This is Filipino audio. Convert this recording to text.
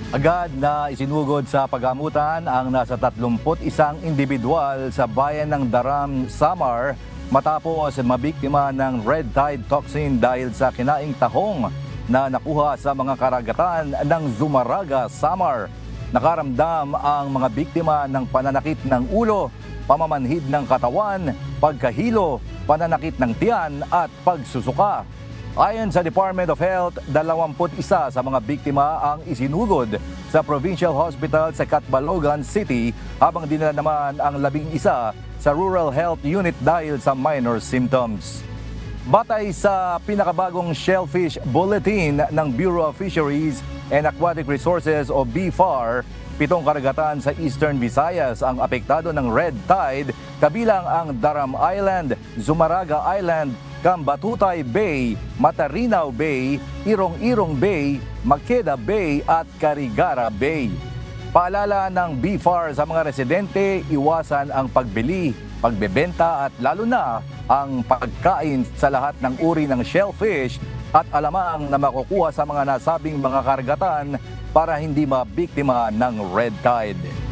Agad na isinugod sa paggamutan ang nasa 31 individual sa bayan ng Daram, Samar matapos mabiktima ng red tide toxin dahil sa kinaing tahong na nakuha sa mga karagatan ng Zumaraga, Samar. Nakaramdam ang mga biktima ng pananakit ng ulo, pamamanhid ng katawan, pagkahilo, pananakit ng tiyan at pagsusuka. Ayon sa Department of Health, 21 sa mga biktima ang isinugod sa Provincial Hospital sa Catbalogan City habang dinala naman ang 11 sa Rural Health Unit dahil sa minor symptoms. Batay sa pinakabagong Shellfish Bulletin ng Bureau of Fisheries and Aquatic Resources o BFAR, 7 karagatan sa Eastern Visayas ang apektado ng red tide, kabilang ang Daram Island, Zumaraga Island, Cambatutay Bay, Matarinaw Bay, Irong-Irong Bay, Maqueda Bay at Carigara Bay. Paalala ng BFAR sa mga residente, iwasan ang pagbili, pagbebenta at lalo na ang pagkain sa lahat ng uri ng shellfish at alamang na makukuha sa mga nasabing mga karagatan para hindi mabiktima ng red tide.